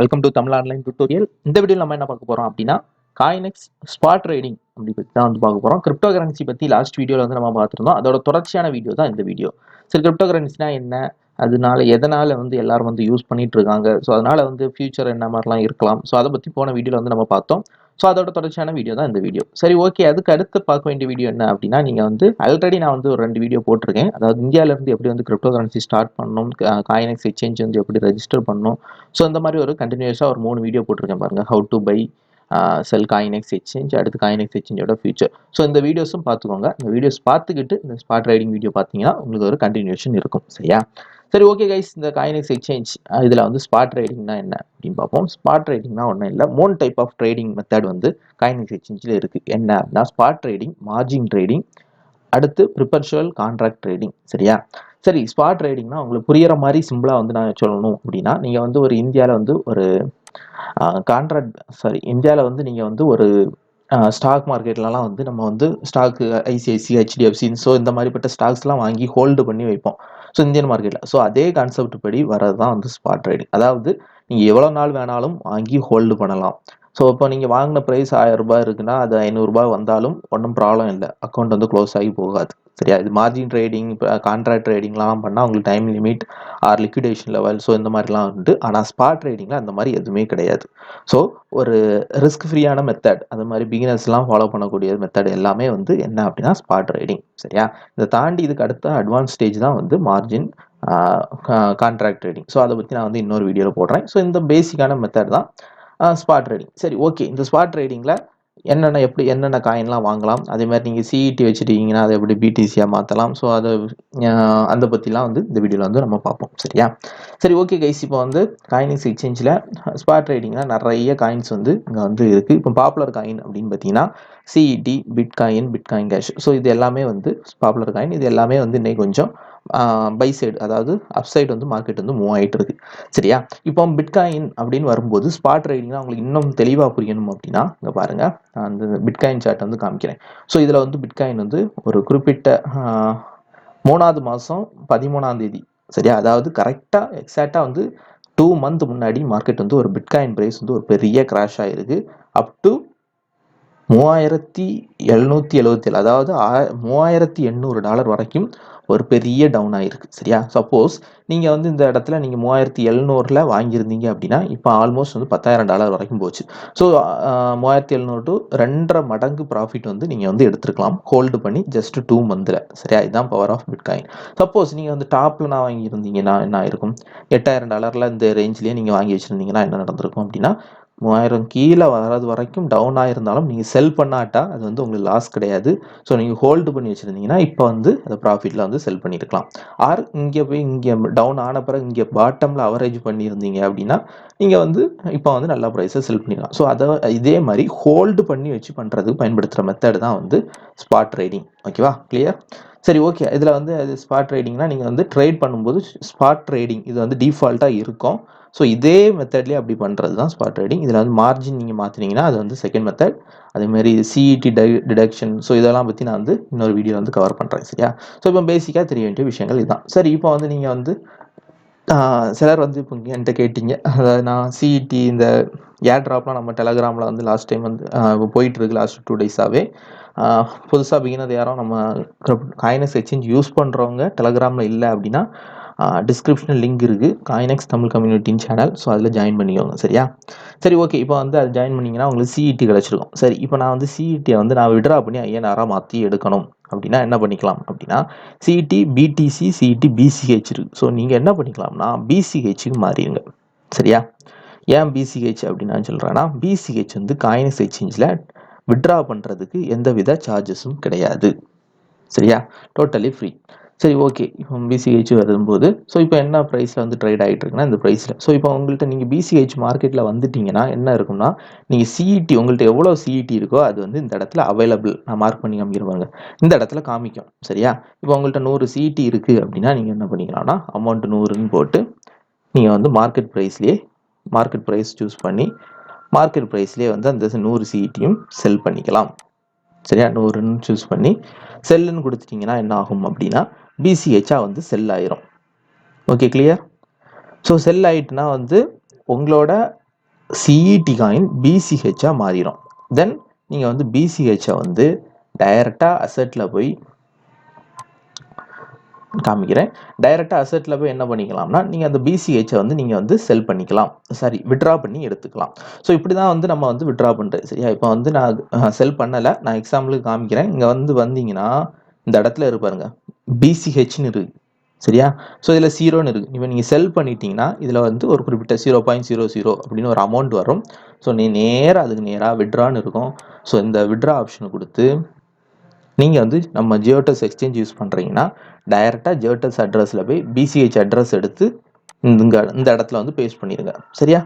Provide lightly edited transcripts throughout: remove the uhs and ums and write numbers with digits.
Welcome to Tamil online tutorial. இந்த வீடியோவில் நம்ம என்ன பார்க்க போறோம் அப்படின்னா காயினெக்ஸ் ஸ்பாட் ட்ரேடிங் அப்படி பற்றி தான் வந்து பார்க்க போறோம். கிரிப்டோ கரன்சி பற்றி லாஸ்ட் வீடியோவில் வந்து நம்ம பார்த்துருந்தோம். அதோட தொடர்ச்சியான வீடியோ தான் இந்த வீடியோ. சரி, கிரிப்டோ கரன்சினா என்ன, அதனால எதனால வந்து எல்லாரும் வந்து யூஸ் பண்ணிட்டு இருக்காங்க, ஸோ அதனால வந்து ஃபியூச்சர் என்ன மாதிரிலாம் இருக்கலாம், ஸோ அதை பற்றி போன வீடியோவில் வந்து நம்ம பார்த்தோம். ஸோ அதோட தொடர்ச்சியான வீடியோ தான் இந்த வீடியோ. சரி, ஓகே. அதுக்கு அடுத்து பார்க்க வேண்டிய வீடியோ என்ன அப்படின்னா, நீங்கள் வந்து ஆல்ரெடி நான் வந்து ஒரு 2 வீடியோ போட்டிருக்கேன். அதாவது இந்தியாவிலேருந்து எப்படி வந்து கிரிப்டோ கரன்சி ஸ்டார்ட் பண்ணணும், காயினெக்ஸ் எக்ஸ்சேஞ்ச் வந்து எப்படி ரெஜிஸ்டர் பண்ணணும், ஸோ இந்த மாதிரி ஒரு கண்டினியூஸாக ஒரு 3 வீடியோ போட்டிருக்கேன் பாருங்க. How to buy, sell CoinEx exchange, அடுத்து காயினெக்ஸ் எக்ஸ்சேஞ்சோட ஃபியூச்சர். ஸோ இந்த வீடியோஸும் பார்த்துக்கோங்க. இந்த வீடியோஸ் பார்த்துக்கிட்டு இந்த ஸ்பாட் ரைடிங் வீடியோ பார்த்தீங்கன்னா உங்களுக்கு ஒரு கண்டினியூஷன் இருக்கும். சரியா? சரி, ஓகே கைஸ். இந்த காயினெக்ஸ் எக்ஸ்சேஞ்ச் இதில் வந்து ஸ்பாட் ட்ரேடிங்னா என்ன அப்படின்னு பார்ப்போம். ஸ்பாட் ட்ரேடிங்னா ஒன்றும் இல்லை, 3 டைப் ஆஃப் ட்ரேடிங் மெத்தட் வந்து காயினெக்ஸ் எக்ஸ்சேஞ்சில் இருக்குது. என்ன அப்படின்னா ஸ்பாட் ட்ரேடிங், மார்ஜின் ட்ரேடிங், அடுத்து ப்ரிப்பர்ச்சுவல் கான்ட்ராக்ட் ட்ரேடிங். சரியா? சரி, ஸ்பாட் ட்ரேடிங்னா உங்களுக்கு புரியுற மாதிரி சிம்பிளாக வந்து நான் சொல்லணும் அப்படின்னா, நீங்கள் வந்து ஒரு இந்தியாவில் வந்து ஒரு இந்தியாவில் வந்து நீங்கள் வந்து ஒரு ஸ்டாக் மார்க்கெட்லலாம் வந்து நம்ம வந்து ஸ்டாக்கு ஐசிஐசி, ஹெச்டிஎஃப்சி, ஸோ இந்த மாதிரிப்பட்ட ஸ்டாக்ஸ்லாம் வாங்கி ஹோல்டு பண்ணி வைப்போம். ஸோ இந்தியன் மார்க்கெட்டில் ஸோ அதே கான்செப்ட் படி வர்றது தான் வந்து ஸ்பாட் ட்ரேடிங். அதாவது நீங்கள் எவ்வளோ நாள் வேணாலும் வாங்கி ஹோல்டு பண்ணலாம். ஸோ இப்போ நீங்கள் வாங்கின ப்ரைஸ் 1000 ரூபாய் இருக்குன்னா அது 500 ரூபாய் வந்தாலும் ஒன்றும் ப்ராப்ளம் இல்லை, அக்கௌண்ட் வந்து க்ளோஸ் ஆகி போகாது. சரியா? இது மார்ஜின் ட்ரேடிங், இப்போ கான்ட்ராக்ட் ட்ரேடிங்லாம் பண்ணால் உங்களுக்கு time limit or liquidation level, so இந்த மாதிரிலாம் உண்டு. ஆனால் ஸ்பாட் ட்ரேடிங்கில் அந்த மாதிரி எதுவுமே கிடையாது. ஸோ ஒரு ரிஸ்க் ஃப்ரீயான மெத்தட், அது மாதிரி பிகினர்ஸ்லாம் ஃபாலோ பண்ணக்கூடிய மெத்தட் எல்லாமே வந்து என்ன அப்படின்னா ஸ்பாட் ட்ரேடிங். சரியா? இதை தாண்டி இதுக்கு அடுத்த அட்வான்ஸ் ஸ்டேஜ் தான் வந்து மார்ஜின் கான்ட்ராக்ட் ட்ரேடிங். ஸோ அதை பற்றி நான் வந்து இன்னொரு வீடியோவில் போடுறேன். ஸோ இந்த பேசிக்கான மெத்தட் தான் ஸ்பாட் ட்ரேடிங். சரி, ஓகே. இந்த ஸ்பாட் ட்ரேடிங்கில் என்னென்ன காயின்லாம் வாங்கலாம், அதே மாதிரி நீங்கள் சிஇடி வச்சுருக்கீங்கன்னா அதை எப்படி பிடிசியாக மாற்றலாம், ஸோ அதை பற்றிலாம் வந்து இந்த வீடியோவில் வந்து நம்ம பார்ப்போம். சரியா? சரி, ஓகே கைஸ். இப்போ வந்து காயினெக்ஸ் எக்ஸ்சேஞ்சில் ஸ்பாட் ட்ரேடிங்கில் நிறைய காயின்ஸ் வந்து இங்கே வந்து இருக்குது. இப்போ பாப்புலர் காயின் அப்படின்னு பார்த்தீங்கன்னா சிஇடி, பிட்காயின் கேஷ், ஸோ இது எல்லாமே வந்து பாப்புலர் காயின். இது எல்லாமே வந்து இன்னைக்கு கொஞ்சம் பை சைடு, அதாவது அப் சைடு வந்து மார்க்கெட் வந்து மூவ் ஆகிட்டு இருக்கு. சரியா? இப்போ பிட்காயின் அப்படின்னு வரும்போது ஸ்பாட் ட்ரேடிங்னா உங்களுக்கு இன்னும் தெளிவாக புரியணும் அப்படின்னா இங்கே பாருங்கள், அந்த பிட்காயின் சார்ட் வந்து காமிக்கிறேன். ஸோ இதில் வந்து பிட்காயின் வந்து ஒரு குறிப்பிட்ட 3வது மாதம் 13ஆம் தேதி, சரியா, அதாவது கரெக்டாக எக்ஸாக்டாக வந்து 2 மந்த் முன்னாடி மார்க்கெட் வந்து ஒரு பிட்காயின் பிரைஸ் வந்து ஒரு பெரிய கிராஷ் ஆகிருக்கு. அப் டு 3777, அதாவது $3800 வரைக்கும் ஒரு பெரிய டவுன் ஆயிருக்கு. சரியா? சப்போஸ் நீங்கள் வந்து இந்த இடத்துல நீங்கள் 3700ல் வாங்கியிருந்தீங்க அப்படின்னா இப்போ ஆல்மோஸ்ட் வந்து $10,000 வரைக்கும் போச்சு. ஸோ 3700 டு 2.5 மடங்கு ப்ராஃபிட் வந்து நீங்கள் வந்து எடுத்துருக்கலாம் ஹோல்டு பண்ணி ஜஸ்ட் 2 மந்தில். சரியா? இதுதான் பவர் ஆஃப் பிட்காயின். சப்போஸ் நீங்கள் வந்து டாப்பில் நான் வாங்கியிருந்தீங்கன்னா என்ன ஆயிருக்கும், $8000 இந்த ரேஞ்சிலேயே நீங்கள் வாங்கி வச்சுருந்தீங்கன்னா என்ன நடந்திருக்கும் அப்படின்னா 3000 கீழே வர்றது வரைக்கும் டவுன் ஆயிருந்தாலும் நீங்கள் செல் பண்ணாட்டா அது வந்து உங்களுக்கு லாஸ் கிடையாது. ஸோ நீங்கள் ஹோல்டு பண்ணி வச்சுருந்தீங்கன்னா இப்போ வந்து அதை ப்ராஃபிட்டில் வந்து செல் பண்ணியிருக்கலாம். ஆர் இங்கே போய் இங்கே டவுன் ஆன பிறகு இங்கே பாட்டமில் அவரேஜ் பண்ணியிருந்தீங்க அப்படின்னா நீங்கள் வந்து இப்போ வந்து நல்ல ப்ரைஸை செல் பண்ணிக்கலாம். ஸோ அதை இதே மாதிரி ஹோல்டு பண்ணி வச்சு பண்ணுறதுக்கு பயன்படுத்துகிற மெத்தட் தான் வந்து ஸ்பாட் ட்ரேடிங். ஓகேவா? கிளியர்? சரி, ஓகே. இதில் வந்து அது ஸ்பாட் ட்ரேடிங்னா நீங்கள் வந்து ட்ரேட் பண்ணும்போது ஸ்பாட் ட்ரேடிங் இது வந்து டிஃபால்ட்டாக இருக்கும். ஸோ இதே மெத்தட்லேயே அப்படி பண்ணுறது தான் ஸ்பாட் ட்ரேடிங். இதில் வந்து மார்ஜின் நீங்கள் மாற்றினீங்கன்னா அது வந்து செகண்ட் மெத்தட். அதேமாதிரி சிஇடி டிடக்ஷன், ஸோ இதெல்லாம் பற்றி நான் வந்து இன்னொரு வீடியோ வந்து கவர் பண்ணுறேன். சரியா? ஸோ இப்போ பேசிக்காக தெரிய வேண்டிய விஷயங்கள் இதுதான். சரி, இப்போ வந்து நீங்கள் வந்து சிலர் வந்து இப்போ என்கிட்ட கேட்டீங்க, அதாவது நான் சிஇடி இந்த ஏர் ட்ராப்லாம் நம்ம டெலகிராமில் வந்து லாஸ்ட் டைம் வந்து இப்போ போயிட்டுருக்கு லாஸ்ட் 2 டேஸாகவே. புதுசாக பிகினர் யாரும் நம்ம காயினெக்ஸ் எக்ஸ்சேஞ்ச் யூஸ் பண்ணுறவங்க டெலகிராமில் இல்லை அப்படின்னா டிஸ்கிரிப்ஷனில் லிங்க் இருக்குது, காயினெக்ஸ் தமிழ் கம்யூனிட்டின்னு சேனல். ஸோ அதில் ஜாயின் பண்ணிக்கோங்க. சரியா? சரி, ஓகே. இப்போ வந்து அது ஜாயின் பண்ணிங்கன்னா உங்களுக்கு சிஇடி கிடச்சிருக்கும். சரி, இப்போ நான் வந்து சிஇடியை வந்து நான் விட்ரா பண்ணி ஐஎன்ஆராக மாற்றி எடுக்கணும் அப்படின்னா என்ன பண்ணிக்கலாம் அப்படின்னா சிஇடி பிடிசி, சிஇடி பிசிஹெச் இருக்குது. ஸோ நீங்கள் என்ன பண்ணிக்கலாம்னா பிசிஹெச்சுக்கு மாறிடுங்க. சரியா? ஏன் பிசிஹெச் அப்படின்னு நான் சொல்கிறேன்னா பிசிஹெச் வந்து காயினெக்ஸ் எக்ஸ்சேஞ்சில் விட்ரா பண்ணுறதுக்கு எந்தவித சார்ஜஸும் கிடையாது. சரியா? Totally free. சரி, ஓகே. இப்போ பிசிஹெச் வரும்போது ஸோ இப்போ என்ன ப்ரைஸில் வந்து ட்ரேட் ஆகிட்டு இருக்குன்னா இந்த ப்ரைஸில். ஸோ இப்போ உங்கள்கிட்ட நீங்கள் பிசிஹெச் மார்க்கெட்டில் வந்துட்டிங்கன்னா என்ன இருக்கும்னா நீங்கள் சிஇடி உங்கள்கிட்ட எவ்வளோ சிஇடி இருக்கோ அது வந்து இந்த இடத்துல அவைலபிள், நான் மார்க் பண்ணி காமிக்கிறவாங்க, இந்த இடத்துல காமிக்கும். சரியா? இப்போ உங்கள்கிட்ட 100 சிஇடி இருக்குது அப்படின்னா நீங்கள் என்ன பண்ணிக்கலாம்னா அமௌண்ட் 100ன்னு போட்டு நீங்கள் வந்து மார்க்கெட் ப்ரைஸ் சூஸ் பண்ணி மார்க்கெட் ப்ரைஸ்லேயே வந்து அந்த 100 சிஇடியும் செல் பண்ணிக்கலாம். சரியா? 100ன்னு சூஸ் பண்ணி செல்லுன்னு கொடுத்துட்டிங்கன்னா என்ன ஆகும் அப்படின்னா பிசிஹெச்சாக வந்து செல் ஆயிரும். Okay, clear? ஸோ செல் ஆகிட்டுனா வந்து உங்களோட சிஇடி காயின் பிசிஹெச்சாக மாறிடும். தென் நீங்கள் வந்து பிசிஹெச்சை வந்து டைரெக்டாக அசெட்டில் போய் காமிக்கிறேன். டைரெக்டாக அசெட்டில் போய் என்ன பண்ணிக்கலாம்னா, நீங்கள் அந்த பிசிஹெச்சை வந்து நீங்கள் வந்து செல் பண்ணிக்கலாம், சாரி விட்ரா பண்ணி எடுத்துக்கலாம். ஸோ இப்படி தான் வந்து நம்ம வந்து விட்ரா பண்ணுறது. சரியா? இப்போ வந்து நான் செல் பண்ணலை, நான் எக்ஸாம்பிளுக்கு காமிக்கிறேன். இங்கே வந்து வந்தீங்கன்னா இந்த இடத்துல இருப்பாருங்க பிசிஹெச்னு இருக்குது. சரியா? ஸோ இதில் 0ன்னு இருக்குது. இப்போ நீங்கள் செல் பண்ணிட்டீங்கன்னா இதில் வந்து ஒரு குறிப்பிட்ட 0.00 அப்படின்னு ஒரு அமௌண்ட் வரும். ஸோ அதுக்கு நேராக விட்ரான்னு இருக்கும். ஸோ இந்த விட்ரா ஆப்ஷனை கொடுத்து நீங்கள் வந்து நம்ம ஜியோடெக்ஸ் எக்ஸ்சேஞ்ச் யூஸ் பண்ணுறீங்கன்னா டைரெக்டாக ஜியோடெக்ஸ் அட்ரஸில் போய் பிசிஹெச் அட்ரஸ் எடுத்து இந்த இடத்துல வந்து பேஸ்ட் பண்ணிடுங்க. சரியா?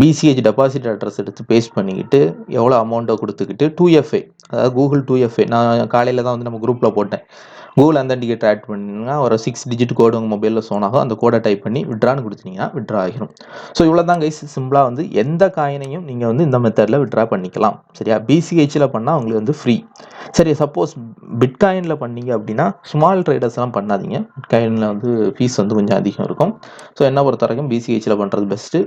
பிசிஹெச் டெபாசிட் அட்ரஸ் எடுத்து பேஸ்ட் பண்ணிக்கிட்டு எவ்வளோ அமௌண்ட்டை கொடுத்துக்கிட்டு 2FA, அதாவது கூகுள் 2FA, நான் காலையில் தான் வந்து நம்ம குரூப்பில் போட்டேன். கூகுள் அந்த இண்டிகேட்டர் ஆட் பண்ணிங்கன்னா ஒரு 6 டிஜிட் கோடு உங்கள் மொபைலில் சோன் ஆகும். அந்த கோடை டைப் பண்ணி விட்ரான்னு கொடுத்தீங்கன்னா விட்ரா ஆகிரும். ஸோ இவ்வளோ தான் கைஸ், சிம்பிளாக வந்து எந்த காயினையும் நீங்கள் வந்து இந்த மெத்தடில் விட்ரா பண்ணிக்கலாம். சரியா? பிசிஹெச்சில் பண்ணால் உங்களுக்கு வந்து ஃப்ரீ. சரி, சப்போஸ் பிட்காயினில் பண்ணீங்க அப்படின்னா ஸ்மால் ட்ரேடர்ஸ்லாம் பண்ணாதீங்க. பிட்காயினில் வந்து ஃபீஸ் வந்து கொஞ்சம் அதிகம் இருக்கும். ஸோ என்ன பொறுத்த வரைக்கும் பிசிஹெச்சில் பண்ணுறது பெஸ்ட்டு.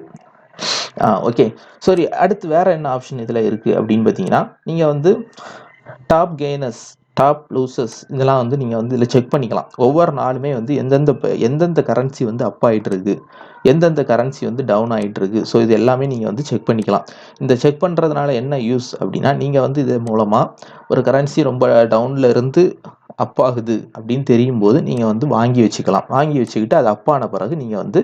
ஓகே, சரி. அடுத்து வேற என்ன ஆப்ஷன் இதில் இருக்குது அப்படின்னு பார்த்தீங்கன்னா, நீங்கள் வந்து டாப் கெய்னர்ஸ், டாப் லூசர்ஸ் இதெல்லாம் வந்து நீங்கள் வந்து இதில் செக் பண்ணிக்கலாம். ஒவ்வொரு நாளுமே வந்து எந்தெந்த கரன்சி வந்து அப் ஆகிட்டு இருக்கு, எந்தெந்த கரன்சி வந்து டவுன் ஆகிட்டு இருக்கு. ஸோ இது எல்லாமே நீங்கள் வந்து செக் பண்ணிக்கலாம். இந்த செக் பண்ணுறதுனால என்ன யூஸ் அப்படின்னா, நீங்கள் வந்து இது மூலமாக ஒரு கரன்சி ரொம்ப டவுனில் இருந்து அப் ஆகுது அப்படின்னு தெரியும் போது நீங்கள் வந்து வாங்கி வச்சுக்கலாம். வாங்கி வச்சுக்கிட்டு அது அப்பான பிறகு நீங்கள் வந்து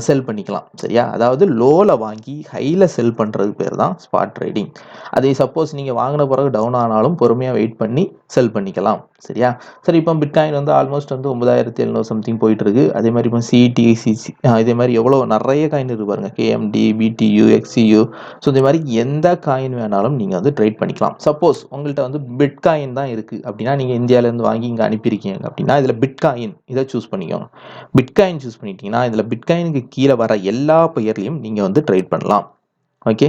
செல் பண்ணிக்கலாம். சரியா? அதாவது லோவில் வாங்கி ஹையில் செல் பண்ணுறது பேர் தான் ஸ்பாட் ட்ரேடிங். அதை சப்போஸ் நீங்கள் வாங்கின பிறகு டவுன் ஆனாலும் பொறுமையாக வெயிட் பண்ணி செல் பண்ணிக்கலாம். சரியா? சரி, இப்போ பிட்காயின் வந்து ஆல்மோஸ்ட் வந்து 9700 சம்திங் போயிட்டு இருக்கு. அதே மாதிரி இப்போ சிடி, சிசி, இதே மாதிரி எவ்வளோ நிறைய காயின் இருக்கு பாருங்க. KMT, PDU, Xe. ஸோ இந்த மாதிரி எந்த காயின் வேணாலும் நீங்கள் வந்து ட்ரேட் பண்ணிக்கலாம். சப்போஸ் உங்கள்கிட்ட வந்து பிட்காயின் தான் இருக்குது அப்படின்னா, நீங்கள் இந்தியாவிலேருந்து வாங்கி இங்கே அனுப்பியிருக்கீங்க அப்படின்னா இதில் பிட்காயின் இதை சூஸ் பண்ணிக்கோங்க. பிட்காயின் சூஸ் பண்ணிட்டீங்கன்னா இதில் பிட்காயினுக்கு கீழே வர எல்லா பெயர்லையும் நீங்கள் வந்து ட்ரேட் பண்ணலாம். ஓகே,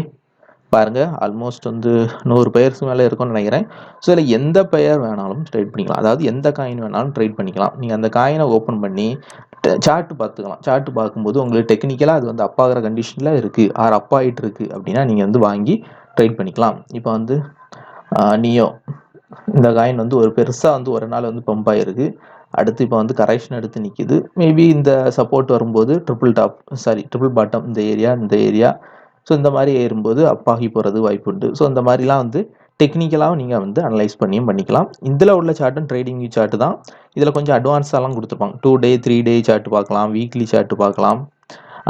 பாருங்கள், ஆல்மோஸ்ட் வந்து 100 பெயர்ஸ் மேலே இருக்கும்னு நினைக்கிறேன். ஸோ இதில் எந்த பெயர் வேணாலும் ட்ரேட் பண்ணிக்கலாம். அதாவது எந்த காயின் வேணாலும் ட்ரேட் பண்ணிக்கலாம். நீங்கள் அந்த காயினை ஓப்பன் பண்ணி சார்ட்டு பார்த்துக்கலாம். சார்ட்டு பார்க்கும்போது உங்களுக்கு டெக்னிக்கலாக அது வந்து அப்பாகிற கண்டிஷனில் இருக்குது, அப் ஆகிட்டு இருக்குது அப்படின்னா நீங்கள் வந்து வாங்கி ட்ரேட் பண்ணிக்கலாம். இப்போ வந்து நியோ இந்த காயின் வந்து ஒரு பெருசாக வந்து ஒரு நாள் வந்து பம்ப் ஆகிருக்கு. அடுத்து இப்போ வந்து கரெக்ஷன் எடுத்து நிற்கிது. மேபி இந்த சப்போர்ட் வரும்போது ட்ரிபிள் பாட்டம் இந்த ஏரியா ஸோ இந்த மாதிரி ஏறும்போது அப்பாகி போகிறது வாய்ப்பு உண்டு. ஸோ இந்த மாதிரிலாம் வந்து டெக்னிக்கலாகவும் நீங்கள் வந்து அனலைஸ் பண்ணிக்கலாம். இதில் உள்ள சார்ட்டும் ட்ரேடிங் வியூ சார்ட்டு தான். இதில் கொஞ்சம் அட்வான்ஸாலாம் கொடுத்துருப்பாங்க. 2 டே 3 டே சார்ட்டு பார்க்கலாம், வீக்லி சார்ட்டு பார்க்கலாம்,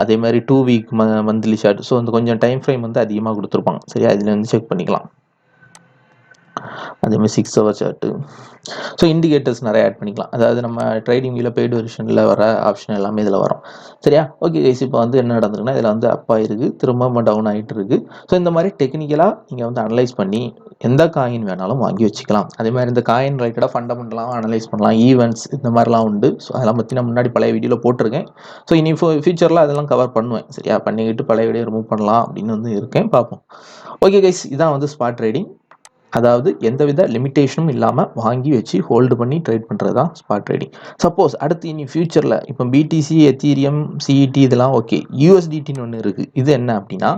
அதே மாதிரி 2 வீக் மந்த்லி சார்ட். ஸோ வந்து கொஞ்சம் டைம் ஃப்ரேம் வந்து அதிகமாக கொடுத்துருப்பாங்க. சரியா? இதில் வந்து செக் பண்ணிக்கலாம். அதே மாதிரி 6 ஹவர் சார்ட்டு. ஸோ இண்டிகேட்டர்ஸ் நிறைய ஆட் பண்ணிக்கலாம். அதாவது நம்ம ட்ரேடிங் வியூவில் பெய்டு வெர்ஷனில் வர ஆப்ஷன் எல்லாமே இதில் வரும். சரியா? ஓகே கைஸ், இப்போ வந்து என்ன நடந்திருக்குன்னா இதில் வந்து அப் ஆகிருக்கு, திரும்ப டவுன் ஆகிட்டு இருக்கு. ஸோ இந்த மாதிரி டெக்னிக்கலாக நீங்கள் வந்து அனலைஸ் பண்ணி எந்த காயின் வேணாலும் வாங்கி வச்சுக்கலாம். அதே மாதிரி இந்த காயின் ரிலேட்டடாக ஃபண்டமெண்டலாக அனலைஸ் பண்ணலாம், ஈவெண்ட்ஸ் இந்த மாதிரிலாம் உண்டு. ஸோ அதெல்லாம் பற்றி நான் முன்னாடி பழைய வீடியோவில் போட்டிருக்கேன். ஸோ இனி ஃபியூச்சரில் அதெல்லாம் கவர் பண்ணுவேன். சரியா? பண்ணிக்கிட்டு பழைய வீடியோ ரிமூவ் பண்ணலாம் அப்படின்னு வந்து இருக்கேன், பார்ப்போம். ஓகே கைஸ், இதான் வந்து ஸ்பாட் ட்ரேடிங். அதாவது எந்தவித லிமிட்டேஷனும் இல்லாமல் வாங்கி வச்சு ஹோல்டு பண்ணி ட்ரேட் பண்ணுறது தான் ஸ்பாட் ட்ரேடிங். சப்போஸ் அடுத்து இனி ஃபியூச்சரில் இப்போ பிடிசி, எத்தீரியம், சிஇடி இதெல்லாம் ஓகே, யூஎஸ்டிடின்னு ஒன்று இருக்குது. இது என்ன அப்படின்னா,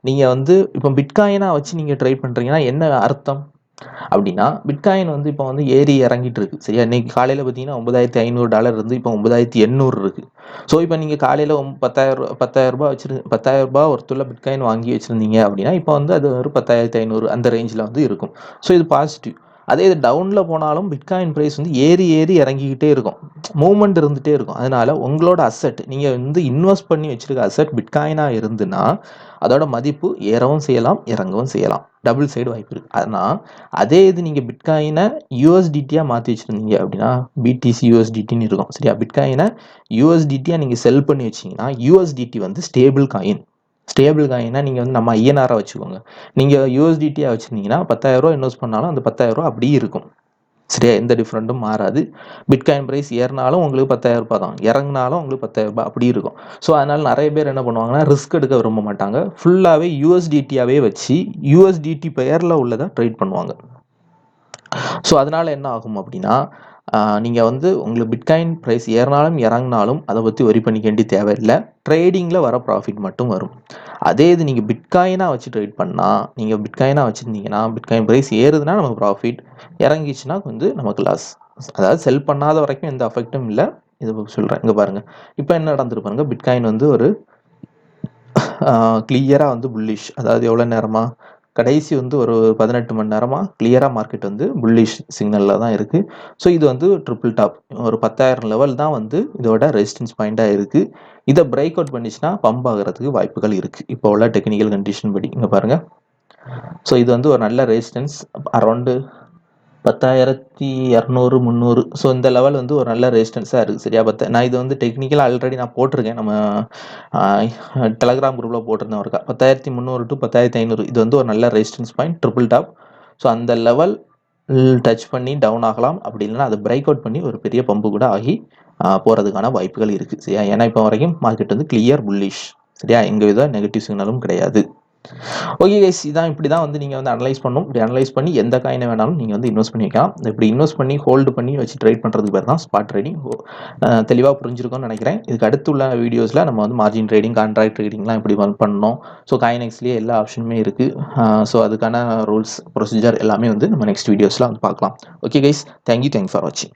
நீங்கள் வந்து இப்போ பிட்காயினாக வச்சு நீங்கள் ட்ரேட் பண்ணுறீங்கன்னா என்ன அர்த்தம் அப்படின்னா, பிட்காயின் வந்து இப்போ வந்து ஏறி இறங்கிட்டு இருக்கு. சரியா? இன்னைக்கு காலையில் பார்த்தீங்கன்னா $9,500 இருந்து இப்போ 9,800 இருக்கு. ஸோ இப்போ நீங்கள் காலையில் 10,000 ரூபாய் ஒருத்துள்ள பிட்காயின் வாங்கி வச்சுருந்தீங்க அப்படின்னா இப்போ வந்து அது ஒரு 10,500 அந்த ரேஞ்சில் வந்து இருக்கும். ஸோ இது பாசிட்டிவ். அதே இது டவுனில் போனாலும் பிட்காயின் ப்ரைஸ் வந்து ஏறி இறங்கிக்கிட்டே இருக்கும், மூவ்மெண்ட் இருந்துகிட்டே இருக்கும். அதனால உங்களோட அசெட், நீங்கள் வந்து இன்வெஸ்ட் பண்ணி வச்சிருக்க அசெட் பிட்காயினாக இருந்துன்னா அதோட மதிப்பு ஏறவும் செய்யலாம், இறங்கவும் செய்யலாம். டபுள் சைடு வாய்ப்பு இருக்குது. ஆனால் அதே இது நீங்கள் பிட்காயினை யூஎஸ்டிடியாக மாற்றி வச்சுருந்தீங்க அப்படின்னா பிடிசி யூஎஸ்டிடின்னு இருக்கும். சரியா? பிட்காயினை யூஎஸ்டிடியாக நீங்கள் செல் பண்ணி வச்சிங்கன்னா யூஎஸ்டிடி வந்து ஸ்டேபிள் காயினா நீங்கள் வந்து நம்ம ஐஎன்ஆரை வச்சுக்கோங்க. நீங்கள் யூஎஸ்டிடியாக வச்சுருந்தீங்கன்னா 10,000 ரூபா இன்வெஸ்ட் பண்ணாலும் அந்த 10,000 ரூபா அப்படியே இருக்கும். சரியா? எந்த டிஃப்ரெண்ட்டும் மாறாது. பிட்காயின் ப்ரைஸ் ஏறினாலும் உங்களுக்கு 10,000 ரூபாய் தான், இறங்கினாலும் உங்களுக்கு 10,000 ரூபாய் அப்படி இருக்கும். ஸோ அதனால் நிறைய பேர் என்ன பண்ணுவாங்கன்னா ரிஸ்க் எடுக்க விரும்ப மாட்டாங்க. ஃபுல்லாகவே யூஎஸ்டிடியாகவே வச்சு யூஎஸ்டிடி பெயரில் உள்ளதை ட்ரேட் பண்ணுவாங்க. ஸோ அதனால் என்ன ஆகும் அப்படின்னா நீங்கள் வந்து உங்களுக்கு பிட்காயின் ப்ரைஸ் ஏறினாலும் இறங்கினாலும் அதை பற்றி ஒரி பண்ணிக்க வேண்டிய தேவையில்லை. ட்ரேடிங்கில் வர ப்ராஃபிட் மட்டும் வரும். அதே இது நீங்கள் பிட்காயினாக வச்சு ட்ரேட் பண்ணால், நீங்கள் பிட்காயினாக வச்சுருந்தீங்கன்னா பிட்காயின் ப்ரைஸ் ஏறுதுன்னா நமக்கு ப்ராஃபிட், இறங்கிச்சுன்னா வந்து நமக்கு லாஸ். அதாவது செல் பண்ணாத வரைக்கும் எந்த அஃபெக்டும் இல்லை. இது சொல்கிறேன், இங்கே பாருங்கள். இப்போ என்ன நடந்துட்டு பாருங்க, பிட்காயின் வந்து ஒரு கிளியராக வந்து புல்லிஷ், அதாவது எவ்வளோ நேரமா, கடைசி வந்து ஒரு 18 மணி நேரமாக கிளியராக மார்க்கெட் வந்து புல்லிஷ் சிக்னலில் தான் இருக்குது. ஸோ இது வந்து ட்ரிபிள் டாப், ஒரு 10,000 லெவல் தான் வந்து இதோட ரெசிஸ்டன்ஸ் பாயிண்ட்டாக இருக்குது. இதை பிரேக் அவுட் பண்ணிச்சுன்னா பம்ப் ஆகிறதுக்கு வாய்ப்புகள் இருக்குது இப்போ உள்ள டெக்னிக்கல் கண்டிஷன் படி. இங்கே பாருங்கள். ஸோ இது வந்து ஒரு நல்ல ரெசிஸ்டன்ஸ், அரௌண்டு 10,200 300. ஸோ இந்த லெவல் வந்து ஒரு நல்ல ரெசிஸ்டன்ஸாக இருக்குது. சரியா நான் இது வந்து டெக்னிக்கலாக ஆல்ரெடி நான் போட்டிருக்கேன், நம்ம டெலகிராம் குரூப்பில் போட்டிருந்தேன் ஒருக்கா. 10,300 to 10,500 இது வந்து ஒரு நல்ல resistance point, triple top. So அந்த லெவல் டச் பண்ணி டவுன் ஆகலாம், அப்படி இல்லைன்னா அதை பிரேக் அவுட் பண்ணி ஒரு பெரிய பம்பு கூட ஆகி போகிறதுக்கான வாய்ப்புகள் இருக்குது. சரியா, ஏன்னா இப்போ வரைக்கும் மார்க்கெட் வந்து கிளியர் புல்லிஷ். சரியா, எங்க வித நெகட்டிவ் சிக்னலும் கிடையாது. ஓகே கைஸ், இதான் இப்படி தான் வந்து நீங்கள் வந்து அனலைஸ் பண்ணணும். இப்படி அனலைஸ் பண்ணி எந்த காயினை வேணாலும் நீங்கள் வந்து இன்வெஸ்ட் பண்ணி வைக்கலாம். இப்படி இன்வெஸ்ட் பண்ணி ஹோல்டு பண்ணி வச்சு ட்ரேட் பண்ணுறதுக்கு பேர் தான் ஸ்பாட் ட்ரேடிங். தெளிவாக புரிஞ்சிருக்கும்னு நினைக்கிறேன். இதுக்கு அடுத்துள்ள வீடியோஸில் நம்ம வந்து மார்ஜின் ட்ரேடிங், கான்ட்ராக்ட் ட்ரேடிங்லாம் எப்படி பண்ணணும். ஸோ காயினெக்ஸ்லேயே எல்லா ஆப்ஷனுமே இருக்குது. ஸோ அதுக்கான ரூல்ஸ் ப்ரொசீஜர் எல்லாமே வந்து நம்ம நெக்ஸ்ட் வீடியோஸில் வந்து பார்க்கலாம். ஓகே கைஸ், தேங்க்யூ ஃபார் வாட்சிங்.